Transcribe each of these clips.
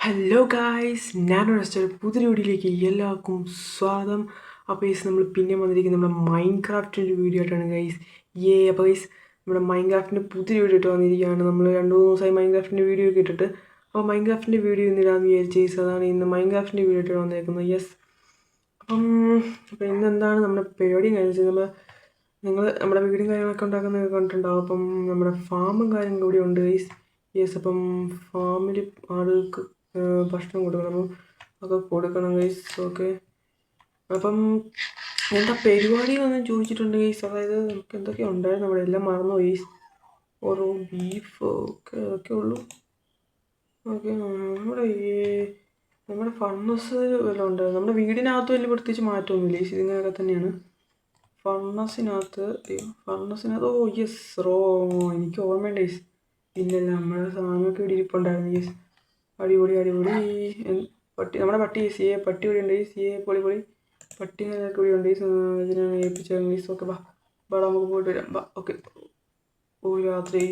Hello guys, ഞാനൊരു പുതിയ വീഡിയോയിലേക്ക് എല്ലാവർക്കും സ്വാഗതം. അപ്പോൾ ഗൈസ് നമ്മൾ പിന്നെ വന്നിരിക്കുന്നത് നമ്മുടെ മൈൻക്രാഫ്റ്റിൻ്റെ വീഡിയോ ആയിട്ടാണ് ഗൈസ്. അപ്പോൾ ഗൈസ് നമ്മുടെ മൈൻക്രാഫ്റ്റിൻ്റെ പുതിയ വീഡിയോ ആയിട്ട് വന്നിരിക്കുകയാണ്. നമ്മൾ 2-3 ദിവസമായി മൈൻക്രാഫ്റ്റിൻ്റെ വീഡിയോ ഒക്കെ ഇട്ടിട്ട്, അപ്പോൾ മൈൻക്രാഫ്റ്റിൻ്റെ വീഡിയോ ഇന്നിടാന്ന് വിചാരിച്ചു ഗൈസ്. അതാണ് ഇന്ന് മൈൻക്രാഫ്റ്റിൻ്റെ വീഡിയോ ആയിട്ട് വന്നിരിക്കുന്നത്. അപ്പോൾ ഇന്ന് എന്താണ് നമ്മുടെ പരിപാടിയും കാര്യം നിങ്ങൾ നമ്മുടെ വീടും കാര്യങ്ങളൊക്കെ ഉണ്ടാക്കുന്നത് കണ്ടിട്ടുണ്ടാവും. അപ്പം നമ്മുടെ ഫാമും കാര്യങ്ങളും കൂടി ഉണ്ട് ഗൈസ്. അപ്പം ഫാമിൽ ആളുകൾക്ക് ഭക്ഷണം കൊടുക്കണം, ഒക്കെ കൊടുക്കണം ഗൈസ്. ഓക്കെ, അപ്പം എന്താ പരിപാടി എന്നൊന്നും ചോദിച്ചിട്ടുണ്ട് ഗൈസ്. അതായത് നമുക്ക് എന്തൊക്കെ ഉണ്ടായിരുന്നു അവിടെ, എല്ലാം മറന്നു ഗൈസ്. ഓരോ ബീഫ് ഒക്കെ അതൊക്കെ ഉള്ളൂ. ഓക്കെ, നമ്മുടെ ഫർണസ് വല്ലതും ഉണ്ടായിരുന്നു. നമ്മുടെ വീടിനകത്ത് വലിയ പ്രത്യേകിച്ച് മാറ്റമൊന്നുമില്ല ഗൈസ്, ഇതിങ്ങനെയൊക്കെ തന്നെയാണ്. ഫർണസിനകത്ത് ഓ യെസ് എനിക്ക് ഓർമ്മയുണ്ട് ഗൈസ്. പിന്നല്ല, നമ്മുടെ സാധനമൊക്കെ ഇവിടെ ഇരിപ്പുണ്ടായിരുന്നു ഗൈസ്. അടിപൊളി നമ്മുടെ പട്ടി പട്ടി ഇവിടെ ഉണ്ട് പൊളി പട്ടി ഒക്കെ ഇവിടെ ഉണ്ട് ഇതിനാണ് ഏൽപ്പിച്ചത് ഗൈസ്. ഓക്കെ, ബാ നമുക്ക് പോയിട്ട് വരാം. ഓക്കെ, രാത്രി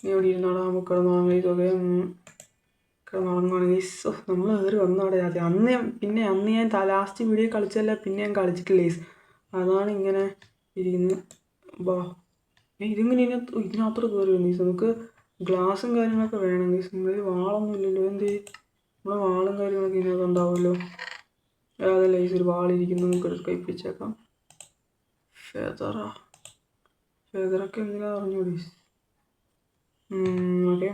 നീ എവിടെ ഇരുന്നാടാ, നമുക്ക് കിടന്നുറങ്ങാം ഗൈസ്. ഓക്കെ, കിടന്നുറങ്ങുവാണ് ഗൈസ്. നമ്മൾ കയറി വന്നവിടെ രാത്രി. അന്ന് ഞാൻ ലാസ്റ്റ് വീഡിയോ കളിച്ചല്ല, പിന്നെ ഞാൻ കളിച്ചിട്ടില്ല ഗൈസ്. അതാണ് ഇങ്ങനെ ഇരിക്കുന്നത്. ഇതിങ്ങനെ ഇതിനകത്തോട് കയറി വന്നു ഗൈസ്. നമുക്ക് ഗ്ലാസും കാര്യങ്ങളൊക്കെ വേണം ഗൈസ്. നമ്മൾ വാളൊന്നും ഇല്ലല്ലോ. നമ്മളെ വാളും കാര്യങ്ങളൊക്കെ ഇതിനകത്ത് ഉണ്ടാവുമല്ലോ. അതല്ല ഗൈസ്, ഒരു വാളിരിക്കുന്നു, നമുക്ക് കൈപ്പിച്ചേക്കാം. ഫെദറൊക്കെ എന്തിനാ പറഞ്ഞു ഗൈസ്. ഓക്കെ,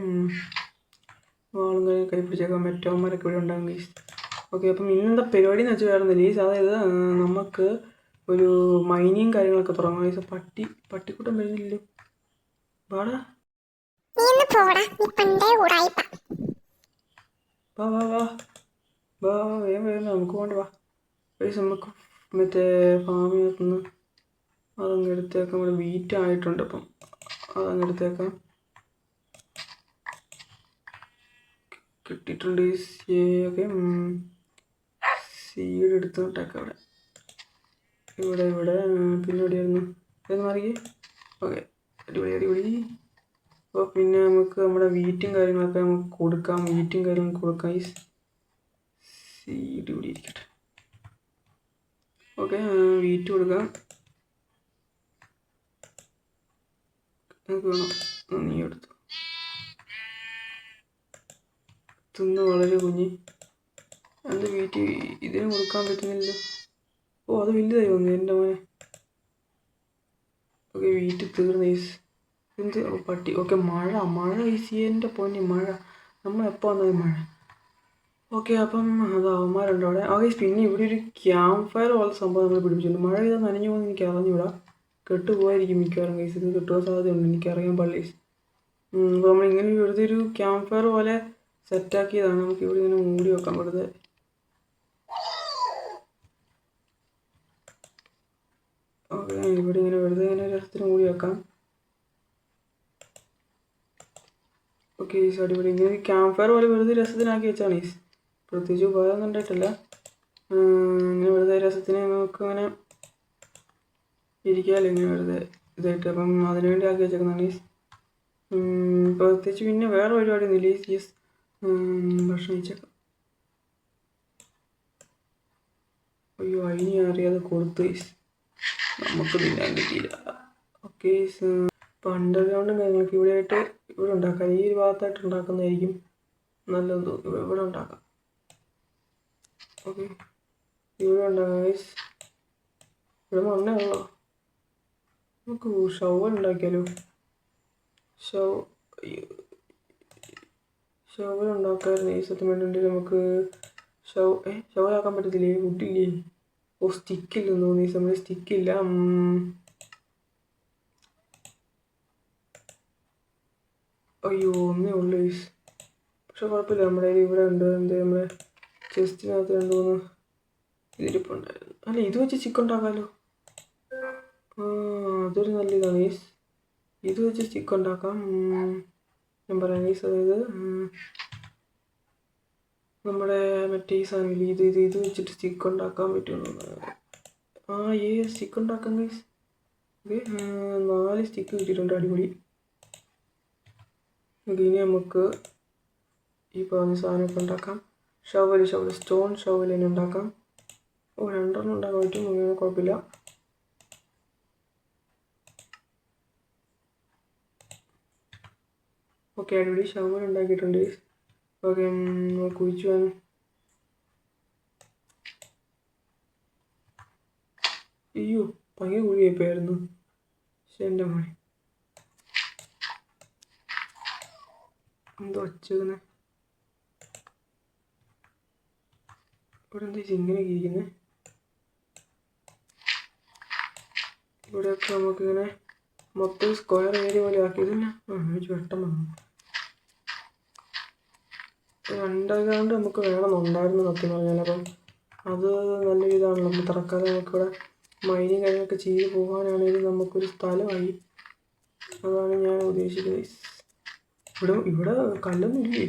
വാളും കാര്യം കൈപ്പിച്ചേക്കാം. മറ്റവന്മാരൊക്കെ ഇവിടെ ഉണ്ടാകും ഗൈസ്. ഓക്കെ, അപ്പം ഇന്നെന്താ പരിപാടി എന്ന് വെച്ചാൽ വേറെ ഗൈസ്. അതായത് നമുക്ക് ഒരു മൈനിങ് കാര്യങ്ങളൊക്കെ തുടങ്ങാം ഗൈസ്. പട്ടിക്കൂട്ടം വരുന്നില്ലല്ലോ. വാടാ, വേഗം നമുക്ക് പോകണ്ട. വാ ഗൈസ്, നമുക്ക് മറ്റേ ഫാമിനകത്തുനിന്ന് അതങ്ങ് എടുത്തേക്കാം. ഇവിടെ വീറ്റ് ആയിട്ടുണ്ട്, അപ്പം അതങ്ങ് എടുത്തേക്കാം. കിട്ടിയിട്ടുണ്ട് ഓക്കെ. സീഡ് എടുത്ത് ഇട്ടേക്കാം ഇവിടെ പിന്നെ എവിടെയായിരുന്നു ഇത് മാറിയേ. ഓക്കെ, അടിപൊളി. അപ്പോൾ പിന്നെ നമുക്ക് നമ്മുടെ വീറ്റും കാര്യങ്ങളൊക്കെ നമുക്ക് കൊടുക്കാം. സീഡ് ഇവിടെ ഇരിക്കട്ടെ. ഓക്കെ, വീറ്റ് കൊടുക്കാം. നമുക്ക് വേണം, നീ എടുത്തു തിന്ന് വളരെ കുഞ്ഞ്. എൻ്റെ വീറ്റ് ഇതിന് കൊടുക്കാൻ പറ്റുന്നില്ലല്ലോ. ഓ, അത് വലുതായി വന്നു എൻ്റെ മോനെ. ഓക്കെ, വീറ്റ് തീർന്ന് എന്ത് പട്ടി. ഓക്കെ, മഴ എൻ്റെ പൊന്നി മഴ. നമ്മൾ എപ്പോൾ വന്നത് മഴ. ഓക്കെ, അപ്പം അത് അവന്മാരുണ്ട് അവിടെ. പിന്നെ ഇവിടെ ഒരു ക്യാമ്പ് ഫയർ പോലത്തെ സംഭവം നമ്മൾ പിടിപ്പിച്ചിട്ടുണ്ട്. മഴ ചെയ്താൽ നനഞ്ഞു പോകുന്ന എനിക്ക് അറിഞ്ഞൂടാ. കെട്ടുപോയിരിക്കും മിക്കവാറും ഗൈസ്. ഇത് കിട്ടുവാൻ സാധ്യതയുണ്ട്, എനിക്കറിയാൻ പള്ളി. അപ്പോൾ നമ്മളിങ്ങനെ വെറുതെ ഒരു ക്യാമ്പ് ഫയർ പോലെ സെറ്റാക്കിയതാണ്. നമുക്ക് ഇവിടെ ഇങ്ങനെ മൂടി വെക്കാം വെറുതെ. ഓക്കെ, ഇവിടെ ഇങ്ങനെ വെറുതെ ഇങ്ങനെ രസത്തിന് മൂടി വെക്കാം. ഓക്കെ, അടിപൊളി. ഇങ്ങനെ ക്യാമ്പ് ഫയർ പോലെ വെറുതെ രസത്തിനാക്കി വെച്ചാണ് ഈസ്. പ്രത്യേകിച്ച് ഉപകാരമൊന്നും ഉണ്ടായിട്ടില്ല. ഇങ്ങനെ വെറുതെ രസത്തിന് നമുക്ക് അങ്ങനെ ഇരിക്കാമല്ലോ, ഇങ്ങനെ വെറുതെ ഇതായിട്ട്. അപ്പം അതിനുവേണ്ടി ആക്കി വെച്ചേക്കുന്നതാണ് ഈസ്. പ്രത്യേകിച്ച് പിന്നെ വേറെ പരിപാടിയൊന്നുമില്ല ഈസ്. ഭക്ഷണം കഴിച്ചേക്കാം. അയ്യോ, അതിന് അറിയാതെ കൊടുത്തു ഈസ്. നമുക്ക് തിന്നാൻ കിട്ടിയില്ല. ഓക്കെ, അണ്ടർഗ്രൗണ്ടും കാര്യങ്ങളൊക്കെ ഇവിടെ ഉണ്ടാക്കാം. ഈ ഒരു ഭാഗത്തായിട്ട് ഉണ്ടാക്കുന്നതായിരിക്കും നല്ലത്. ഇവിടെ ഉണ്ടാക്കാം. ഓക്കെ, ഇവിടെ ഉണ്ടാക്കാം ഗൈസ്. ഇവിടെ മണ്ണേ ഉള്ളോ. നമുക്ക് ഷവൽ ഉണ്ടാക്കിയാലോ. ഷവൽ ഉണ്ടാക്കാമായിരുന്നു ഈ സത്യം വേണ്ടിയിട്ട്. നമുക്ക് ഷവലാക്കാൻ പറ്റത്തില്ലേ, വുഡില്ലേ. ഓ, സ്റ്റിക്കില്ലെന്ന് തോന്നി. നമ്മൾ സ്റ്റിക്കില്ല. അയ്യോ, ഒന്നേ ഉള്ളൂ ഗൈസ്. പക്ഷെ കുഴപ്പമില്ല, നമ്മുടെ ഇവിടെ ഉണ്ട്. നമ്മുടെ ചെസ്റ്റിനകത്ത് 2-3 ഇതിരിപ്പുണ്ടായിരുന്നു. അല്ല, ഇത് വെച്ച് ചിക്കൻ ഉണ്ടാക്കാമല്ലോ. അതൊരു നല്ല ഇതാണ് ഗൈസ്. ഇത് വെച്ച് ചിക്കൻ ഉണ്ടാക്കാം. ഞാൻ പറയാം ഗൈസ്. അതായത് നമ്മുടെ മറ്റേ ഈ സാധനമില്ല, ഇത് വെച്ചിട്ട് ചിക്കൻ ഉണ്ടാക്കാൻ പറ്റുമെന്ന്. ചിക്കൻ ഉണ്ടാക്കാം ഗൈസ്. ഓക്കെ, 4 സ്റ്റിക്ക് കിട്ടിയിട്ടുണ്ട്. അടിപൊളി. ഇനി നമുക്ക് ഈ പറഞ്ഞ സാധനമൊക്കെ ഉണ്ടാക്കാം. ഷവൽ സ്റ്റോൺ ഷവൽ തന്നെ ഉണ്ടാക്കാം. 2 ഉണ്ടാക്കാൻ പറ്റും, കുഴപ്പമില്ല. ഓക്കെ, അടിപൊളി ഷവൽ ഉണ്ടാക്കിയിട്ടുണ്ട്. ഓക്കെ, കുഴിച്ചു പോകാൻ. അയ്യോ, ഭയങ്കര കുഴിയായിപ്പോയായിരുന്നു. പക്ഷെ എൻ്റെ മോനെ എന്തോ വച്ചേക്കുന്നത്. ഇവിടെ എന്താ ഇങ്ങനെയൊക്കെ ഇരിക്കുന്നത്? ഇവിടെയൊക്കെ നമുക്കിങ്ങനെ മൊത്തം സ്ക്വയർ ഏരിയ പോലെ ആക്കിയതിന് വെട്ടം വന്നു. 2 നമുക്ക് വേണമെന്നുണ്ടായിരുന്നു സത്യം പറഞ്ഞാൽ. അപ്പം അത് നല്ലൊരു ഇതാണല്ലോ. നമ്മൾ തൽക്കാലം നമുക്കിവിടെ മൈനിങ് കാര്യങ്ങളൊക്കെ ചെയ്ത് പോകാനാണെങ്കിലും നമുക്കൊരു സ്ഥലമായി. അതാണ് ഞാൻ ഉദ്ദേശിക്കുന്നത്. ഇവിടെ കല്ലൊന്നും ഇല്ലേ?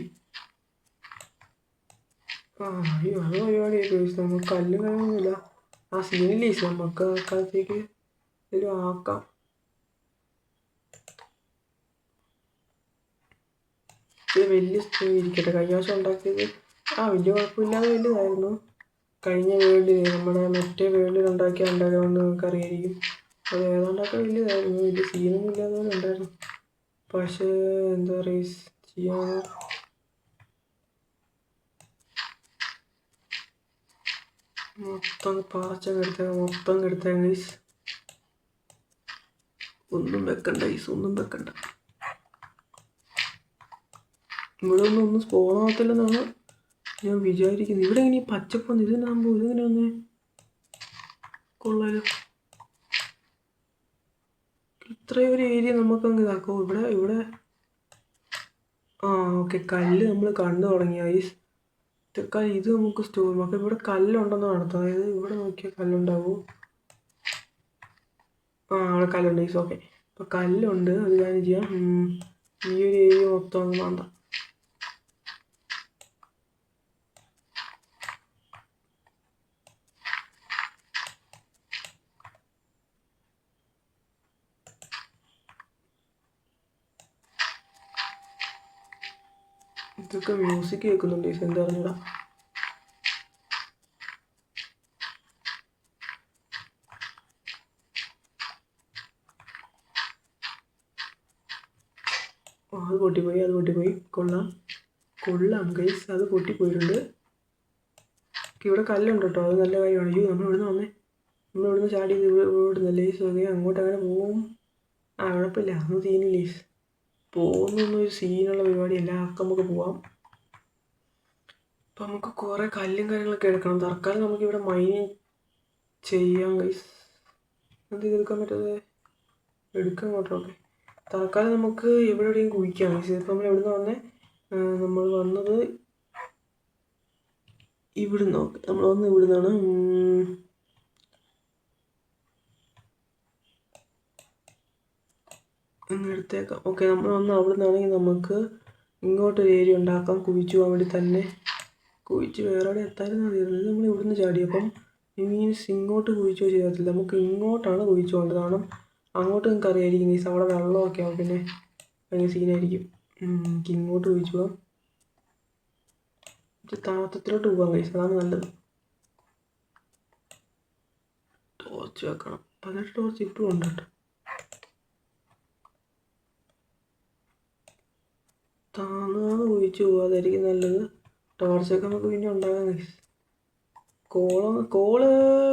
അയ്യോ, അത് പരിപാടിയായി. നമുക്ക് കല്ലും കാര്യമൊന്നുമില്ല. ആ സീനില്ലേ, നമുക്ക് ആക്കാലത്തേക്ക് ഇതിലും ആക്കാം. ഇത് വലിയ ഇരിക്കട്ടെ. കഴിഞ്ഞ പ്രാവശ്യം ഉണ്ടാക്കിയത് വലിയ കുഴപ്പമില്ലാതെ വലുതായിരുന്നു. കഴിഞ്ഞ വേൾഡിൽ, നമ്മുടെ മറ്റേ വേൾഡിൽ ഉണ്ടാക്കിയ ഉണ്ടായതുകൊണ്ട് നിങ്ങൾക്ക് അറിയായിരിക്കും. അത് ഏതാണ്ടൊക്കെ വലിയതായിരുന്നു. വലിയ സീനൊന്നും ഇല്ലാതെ പോലെ ഉണ്ടായിരുന്നു. പക്ഷേ എന്താ പറയുക, ചെയ്യാൻ മൊത്തം മൊത്തം കെടുത്ത ഗൈസ്. ഒന്നും വെക്കണ്ട ഗൈസ്, ഒന്നും വെക്കണ്ട. ഇവിടെ ഒന്നും സ്പോണാകത്തില്ലെന്നാണ് ഞാൻ വിചാരിക്കുന്നത്. ഇവിടെ ഇങ്ങനെ പച്ചപ്പൊന്ന് ഇതിനാകുമ്പോൾ ഇതിങ്ങനെ ഒന്ന് കൊള്ളാലോ. ഇത്രയും ഒരു ഏരിയ നമുക്കങ്ങ് ഇതാക്കും. ഇവിടെ ഓക്കെ, കല്ല് നമ്മൾ കണ്ടു തുടങ്ങി ഐസ്. ഇത് നമുക്ക് സ്റ്റോർ നോക്കാം. ഇവിടെ കല്ലുണ്ടെന്ന് നടത്താം. അതായത് ഇവിടെ നോക്കിയാൽ കല്ലുണ്ടാവൂ. അവിടെ കല്ലുണ്ട് ഐസ്. ഓക്കെ, അപ്പോൾ കല്ലുണ്ട്. അത് ഞാൻ ചെയ്യാം. ഈ ഒരു ഏരിയ മൊത്തം അങ്ങ് മാന്താം. ഇതൊക്കെ മ്യൂസിക് കേൾക്കുന്നുണ്ട് ഐസ്, എന്താ പറഞ്ഞൂടാ. അത് പൊട്ടിപ്പോയി. കൊള്ളാം ഗൈസ്, അത് പൊട്ടിപ്പോയിട്ടുണ്ട്. ഇവിടെ കല്ലുണ്ട് കേട്ടോ, അത് നല്ല കാര്യമാണ്. അയ്യോ, നമ്മളിവിടുന്ന് ചാടി ഇവിടുന്നല്ലേ ഗൈസ്. ഓക്കെ, അങ്ങോട്ട് അങ്ങനെ പോവും. കുഴപ്പമില്ല, അതൊന്നും സീനില്ല ഗൈസ്. പോകുന്നൊന്നും ഒരു സീനുള്ള പരിപാടിയല്ല. ഒക്കെ നമുക്ക് പോവാം. അപ്പം നമുക്ക് കുറേ കല്ലും കാര്യങ്ങളൊക്കെ എടുക്കണം. തൽക്കാലം നമുക്കിവിടെ മൈനിങ് ചെയ്യാം ഗൈസ്. എന്ത് ചെയ്തെടുക്കാൻ പറ്റാതെ എടുക്കാൻ ഓക്കെ. തൽക്കാലം നമുക്ക് എവിടെയും കുഴിക്കാം ഗൈസ്. ഇപ്പം നമ്മൾ എവിടെ നിന്ന് വന്നേ? നമ്മൾ വന്നത് ഇവിടുന്ന്. ഓക്കെ, നമ്മൾ വന്ന് ഇവിടുന്നാണ്. എടുത്തേക്കാം. ഓക്കെ, നമ്മൾ വന്ന് അവിടെ നിന്നാണെങ്കിൽ നമുക്ക് ഇങ്ങോട്ടൊരു ഏരിയ ഉണ്ടാക്കാം. കുഴിച്ചു പോകാൻ വേണ്ടി തന്നെ. കുഴിച്ച് വേറെ അവിടെ എത്താനും മതിയായിരുന്നു. നമ്മൾ ഇവിടുന്ന് ചാടി. അപ്പം മീൻസ് ഇങ്ങോട്ട് കുഴിച്ചോ ചെയ്യത്തില്ല. നമുക്ക് ഇങ്ങോട്ടാണ് കുഴിച്ചു പോകേണ്ടത്. കാരണം അങ്ങോട്ട് നിങ്ങൾക്ക് അറിയായിരിക്കും മീൻസ് അവിടെ വെള്ളമൊക്കെ ആവും. പിന്നെ ഭയങ്കര സീനായിരിക്കും. ഇങ്ങോട്ട് കുഴിച്ചു പോകാം. താത്തത്തിലോട്ട് പോകാം ഗൈസ്, അതാണ് നല്ലത്. ടോർച്ച് വെക്കണം. 18 ടോർച്ച് ഇപ്പോഴും ഉണ്ട് കേട്ടോ. താന്ന് കുഴിച്ചു പോകാതായിരിക്കും നല്ലത്. ടോർച്ചൊക്കെ നമുക്ക് പിന്നെ ഉണ്ടാകാം ഗൈസ്. കോള്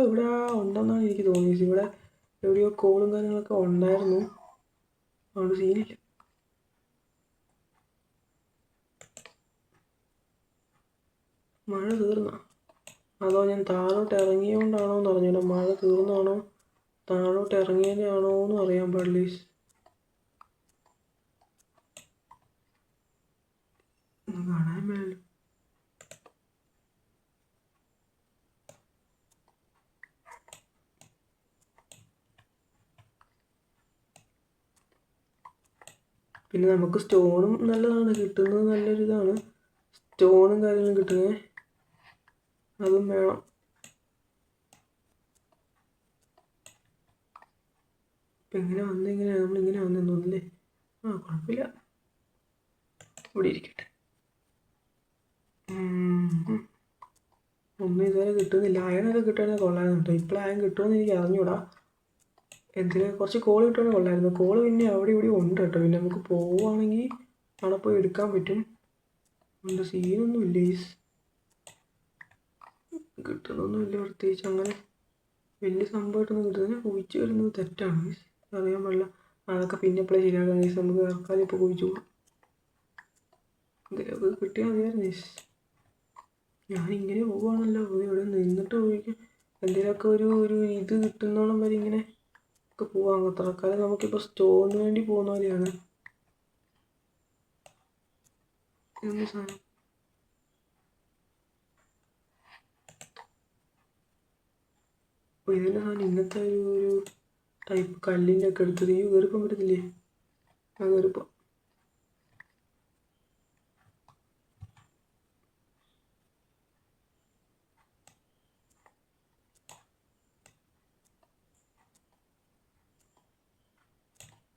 ഇവിടെ ഉണ്ടെന്നാണ് എനിക്ക് തോന്നിയത്. ഇവിടെ എവിടെയോ കോളും കാര്യങ്ങളൊക്കെ ഉണ്ടായിരുന്നു. അതുകൊണ്ട് സീനില്ല. മഴ തീർന്ന അതോ ഞാൻ താഴോട്ട് ഇറങ്ങിയോണ്ടാണോ എന്ന് അറിഞ്ഞില്ല. മഴ തീർന്നാണോ താഴോട്ട് ഇറങ്ങിയതാണോ എന്ന് അറിയാൻ പാടില്ല. കാണാൻ വേണമല്ലോ. പിന്നെ നമുക്ക് സ്റ്റോണും നല്ലതാണ്, കിട്ടുന്നത് നല്ലൊരിതാണ്. സ്റ്റോണും കാര്യങ്ങളും കിട്ടുന്നത്, അതും വേണം. ഇപ്പം നമ്മളിങ്ങനെ വന്നെന്ന് തോന്നില്ലേ? കുഴപ്പമില്ല. ഇവിടെ ഇരിക്കട്ടെ. ഒന്നും ഇതുവരെ കിട്ടുന്നില്ല. അയണൊക്കെ കിട്ടുകയാണെങ്കിൽ കൊള്ളായിരുന്നു കേട്ടോ. ഇപ്പോൾ അയൺ കിട്ടുമെന്ന് എനിക്ക് അറിഞ്ഞൂടാ. എന്തിന് കുറച്ച് കോൾ കിട്ടുകയാണെങ്കിൽ കൊള്ളായിരുന്നു. കോൾ പിന്നെ അവിടെ ഇവിടെ ഉണ്ട് കേട്ടോ. പിന്നെ നമുക്ക് പോവുകയാണെങ്കിൽ അവിടെ പോയി എടുക്കാൻ പറ്റും. ഉണ്ട്, സീനൊന്നും ഇല്ല. കിട്ടുന്നൊന്നുമില്ല പ്രത്യേകിച്ച് അങ്ങനെ വലിയ സംഭവമായിട്ടൊന്നും കിട്ടുന്നില്ല. കുഴിച്ച് വരുന്നത് തെറ്റാണ്, അറിയാൻ പാടില്ല. അതൊക്കെ പിന്നെ എപ്പോഴും ശരിയാക്കാം. നമുക്ക് ആൾക്കാർ ഇപ്പോൾ കുഴിച്ചു പോകും. എന്തെങ്കിലുമൊക്കെ കിട്ടിയാൽ മതിയായിരുന്നു. ഞാനിങ്ങനെ പോവുകയാണല്ലോ. ഇവിടെ നിന്നിട്ട് കുഴിക്കും. എന്തെങ്കിലുമൊക്കെ ഒരു ഇത് കിട്ടുന്നോളം വരെ ഇങ്ങനെ ഒക്കെ പോവാം. തൽക്കാലം നമുക്കിപ്പോൾ സ്റ്റോറിന് വേണ്ടി പോകുന്ന പോലെയാണ്. എന്ത് സാധനം അപ്പോൾ ഇതിൻ്റെ സാധനം ഇന്നത്തെ ഒരു ടൈപ്പ് കല്ലിൻ്റെ ഒക്കെ എടുത്തത് ഈ കയറിപ്പം പറ്റത്തില്ലേ? ആ കയറിപ്പം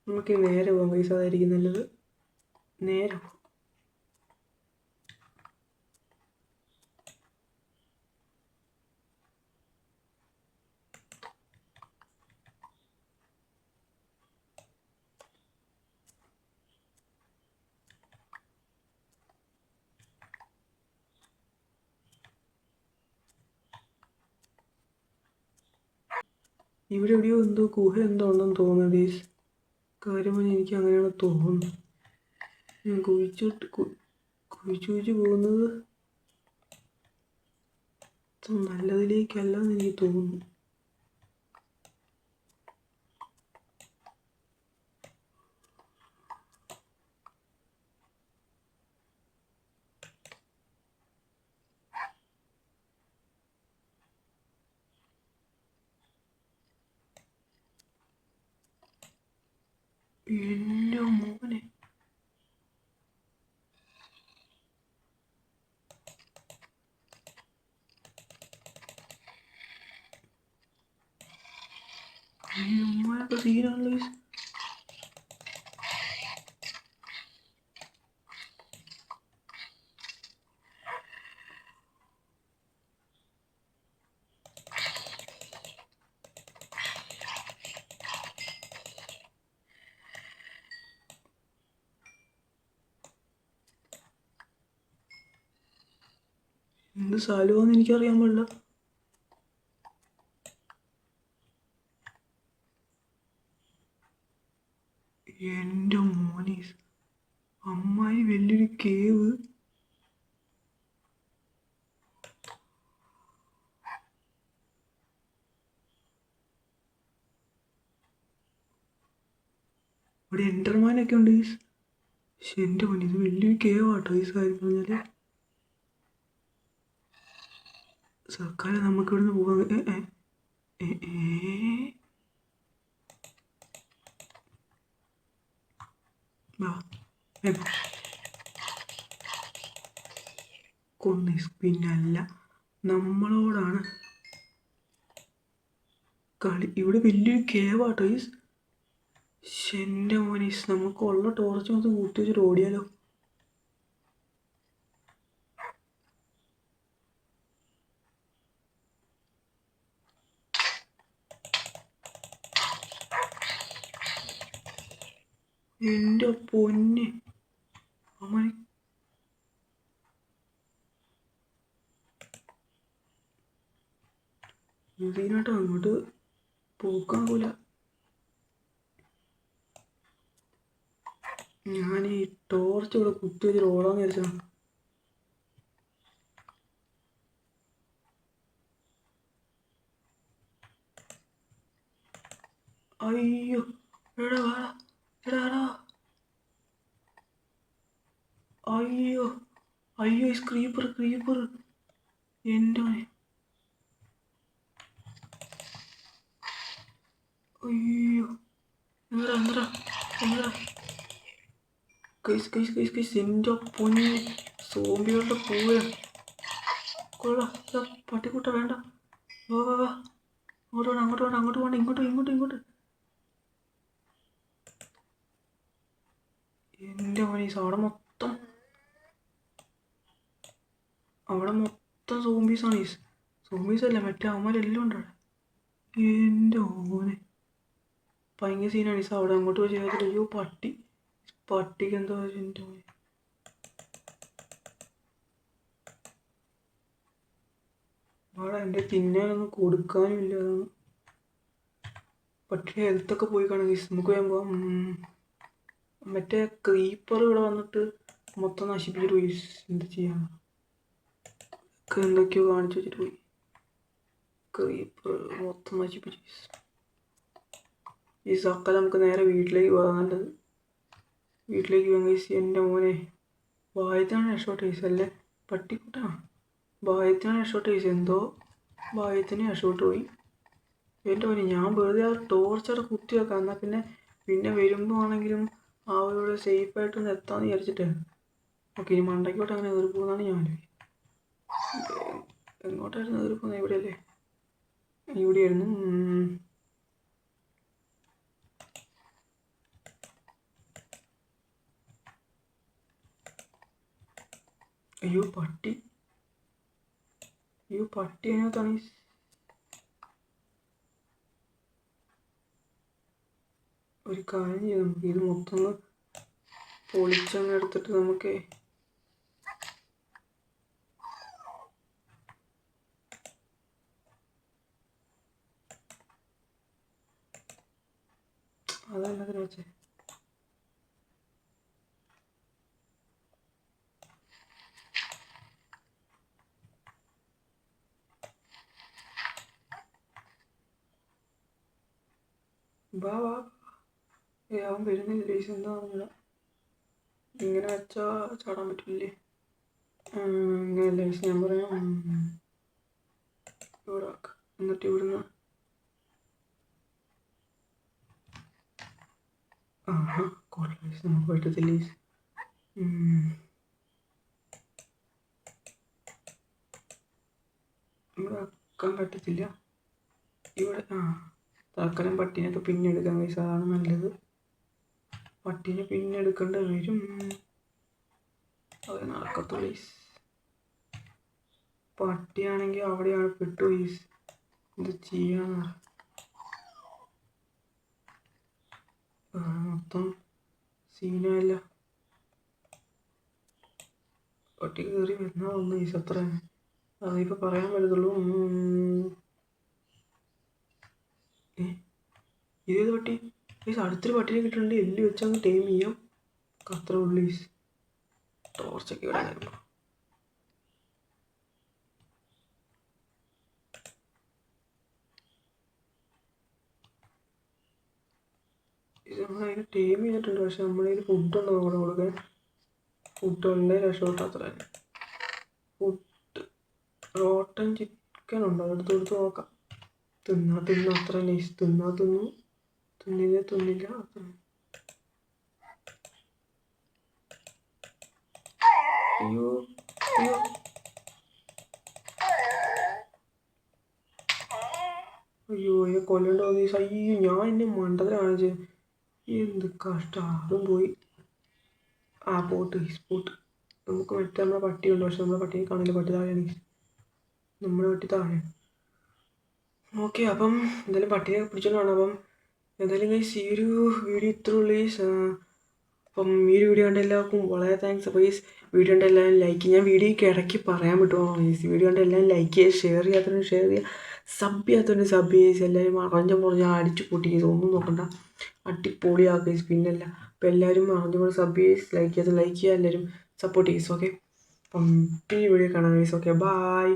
നമുക്ക് നേരെ പോകാം. പൈസ അതായിരിക്കും നല്ലത്. നേരെ പോകാം. ഇവിടെ എവിടെയോ എന്തോ ഗുഹ എന്തോ ഉണ്ടെന്ന് തോന്നുന്നു ഡീസ്. കാര്യമായി എനിക്ക് അങ്ങനെയാണ് തോന്നുന്നത്. ഞാൻ കുഴിച്ചു പോകുന്നത് നല്ലതിലേക്കല്ല എന്ന് എനിക്ക് തോന്നുന്നു. എൻ്റെ മോനെ, അമ്മയൊക്കെ സീനാണല്ലോ. എന്ത് സ്ഥലമാണെന്ന് എനിക്കറിയാൻ പാടില്ല. എൻ്റെ മോനെ, അമ്മായി വലിയൊരു കേവ്. ഇവിടെ എൻ്റർമാനൊക്കെ ഉണ്ട്. പക്ഷെ എൻ്റെ മോനെ, ഇത് വലിയൊരു കേവാട്ടോ ഈ കാര്യം പറഞ്ഞാൽ. സർക്കാരെ നമുക്ക് ഇവിടുന്ന് പോകാൻ പിന്നല്ല, നമ്മളോടാണ് കളി. ഇവിടെ വലിയൊരു കേവാട്ടോ ഈസ്. എൻ്റെ മോനീസ്, നമുക്കുള്ള ടോർച്ച് മൊത്തം കൂട്ടി വെച്ചിട്ട് ഓടിയാലോ? എൻ്റെ പൊന്നെ അമ്മ, ഇതിനാട്ടോ അങ്ങോട്ട് പോക്കാകൂല. ഞാൻ ഈ ടോർച്ച് ഇവിടെ കുത്തി വെച്ചിട്ട് ഓടാന്ന് വിചാരിച്ചാണ്. അയ്യോ, എടാ വാടാ, എടാ. അയ്യോ അയ്യോ, ക്രീപ്പർ. എൻ്റെ അയ്യോ, എങ്ങടാ കൈസ് എൻ്റെ പൊന്നെ, സോംബികളുടെ പൂവ. കൊള്ളാം. പട്ടിക്കുട്ട വേണ്ട. വാ അങ്ങോട്ട് വേണ്ട, ഇങ്ങോട്ട്. എൻ്റെ മോനെ, അവിടെ മൊത്തം അവിടെ മൊത്തം സോംബീസാണ് ഈസ്. സോംബീസല്ല, മറ്റേ അവന്മാരെല്ലാം ഉണ്ട് അവിടെ. എൻ്റെ ഓനെ ഭയങ്കര സീനാണ് ഈസ്. അവിടെ അങ്ങോട്ട് പോയി ചെയ്യാത്തില്ല. അയ്യോ പട്ടിക്ക് എന്താ എൻ്റെ ഓനെ. അവിടെ എൻ്റെ തിന്നാനൊന്നും കൊടുക്കാനും ഇല്ല. അതാണ് പട്ടിയുടെ ഹെൽത്തൊക്കെ പോയി കാണാം ഈസ്. നമുക്ക് വേഗം പോവാം. മറ്റേ ക്രീപ്പർ ഇവിടെ വന്നിട്ട് മൊത്തം നശിപ്പിച്ചിട്ട് പോയി. എന്ത് ചെയ്യാൻ, എന്തൊക്കെയോ കാണിച്ചു വെച്ചിട്ട് പോയി. ക്രീപ്പർ മൊത്തം നശിപ്പിച്ചു ഈ സക്ക. നമുക്ക് നേരെ വീട്ടിലേക്ക് പോകാൻ നല്ലത്. വീട്ടിലേക്ക് പോകാൻ കഴിച്ച്. എൻ്റെ മോനെ ഭാഗ്യത്തിനാണ് രക്ഷോട്ട് കഴിച്ച്. അല്ലേ പട്ടിക്കുട്ടാണ്. ഭാഗ്യത്തിനാണ് രക്ഷോട്ട് കഴിച്ച്. എന്തോ ഭാഗ്യത്തിന് രക്ഷോട്ട് പോയി. എൻ്റെ മോനെ ഞാൻ വെറുതെ ആ ടോർച്ചവിടെ കുത്തി വെക്കാം. എന്നാൽ പിന്നെ വരുമ്പോൾ ആണെങ്കിലും അവരോട് സേഫായിട്ടൊന്ന് എത്താമെന്ന് വിചാരിച്ചിട്ട്. ഓക്കെ, ഇനി മണ്ടയ്ക്കോട്ട് അങ്ങനെ കയറി പോകുന്നതാണ് ഞാൻ. എങ്ങോട്ടായിരുന്നു കയറി പോകുന്നത്? ഇവിടെയല്ലേ? ഇവിടെയായിരുന്നു. അയ്യോ പട്ടി അതിനകത്താണ്. ഒരു കാര്യം ചെയ്യാം, നമുക്ക് ഇത് മൊത്തം പൊളിച്ചങ്ങ് എടുത്തിട്ട് നമുക്ക് അതല്ല വെച്ചേ. വാ അവൻ വരുന്നില്ല. ലേസ് എന്താ പറഞ്ഞില്ല. ഇങ്ങനെ വെച്ചാൽ ചാടാൻ പറ്റില്ലേ? ഇങ്ങനെ ലേസ് ഞാൻ പറയാം. ഇവിടെ എന്നിട്ട് ഇവിടുന്ന് കോട്ടലേസ് നമുക്ക് പറ്റത്തില്ല. ഇവിടെ വെക്കാൻ പറ്റത്തില്ല. ഇവിടെ തൽക്കാലം പട്ടീനൊക്കെ പിന്നെ എടുക്കാൻ കഴിച്ച. അതാണ് നല്ലത്. പട്ടീനെ പിന്നെ എടുക്കേണ്ടി വരും. അത് നടക്കത്തുള്ളൂ. പട്ടിയാണെങ്കിൽ അവിടെയാണ് പെട്ടു. എന്ത് ചെയ്യാന്ന് മൊത്തം സീനല്ല. പട്ടി കയറി വരുന്ന ഒന്ന് അത്ര അതിപ്പോൾ പറയാൻ പറ്റത്തുള്ളൂ. ഇതേത് പട്ടി? അടുത്തൊരു പട്ടിനെ കിട്ടുന്നുണ്ട്. എല്ലി വെച്ചങ്ങ് ടൈം ചെയ്യാം. അത്ര ഉള്ളു. ടോർച്ചൊക്കെ ഇവിടെ വരുമ്പോൾ ഇത് നമ്മളതിന് ടൈം ചെയ്തിട്ടുണ്ട്. പക്ഷെ നമ്മളതിൽ ഫുഡുണ്ടോ കൂടെ കൊടുക്കാൻ? ഫുഡ് ഉണ്ടേ രക്ഷപ്പെട്ട അത്ര. ഫുഡ് റോട്ടൻ ചിക്കൻ ഉണ്ടോ? അതെടുത്ത് കൊടുത്ത് നോക്കാം. തിന്ന അത്ര നൈസ്. തിന്നില്ല അത്ര. അയ്യോ കൊല്ലണ്ട തോന്നി. അയ്യോ ഞാൻ എന്നെ മണ്ടത്തിൽ കാണിച്ച്. എന്ത് കഷ്ടം. അതും പോയി. പോട്ട്. നമുക്ക് മറ്റേ നമ്മളെ പട്ടിയുണ്ട്. പക്ഷെ നമ്മളെ പട്ടിയെ കാണില്ല. പട്ടി താഴെയാണ്. നമ്മുടെ പട്ടി താഴെ. ഓക്കെ, അപ്പം എന്തായാലും പട്ടിയെ പിടിച്ചോണ്ടാണ്. അപ്പം എന്തായാലും ഈ ഒരു വീഡിയോ ഇത്ര ഉള്ളൂ. അപ്പം ഈ ഒരു വീഡിയോ കണ്ട എല്ലാവർക്കും വളരെ താങ്ക്സ്. അപ്പോൾ ഈ വീഡിയോ കണ്ട എല്ലാവരും ലൈക്ക് ചെയ്യുക. ഞാൻ വീഡിയോയ്ക്ക് ഇടയ്ക്ക് പറയാൻ പറ്റുമോ? ഈ വീഡിയോ കണ്ട എല്ലാവരും ലൈക്ക് ചെയ്യുക, ഷെയർ ചെയ്യുക, സബ് ചെയ്യാത്തവരും സബ് ചെയ്യുക. എല്ലാവരും അറിഞ്ഞ അടിച്ചു പൊട്ടി. ഇതൊന്നും നോക്കണ്ട, അടിപൊളിയാക്കുക. പിന്നല്ല, അപ്പോൾ എല്ലാവരും അറിഞ്ഞ സബ് ചെയ്യുക, ലൈക്ക് ചെയ്യുക, എല്ലാവരും സപ്പോർട്ട് ചെയ്യുക. ഓക്കെ, അപ്പം ഈ വീഡിയോ കാണാൻ. Okay, by.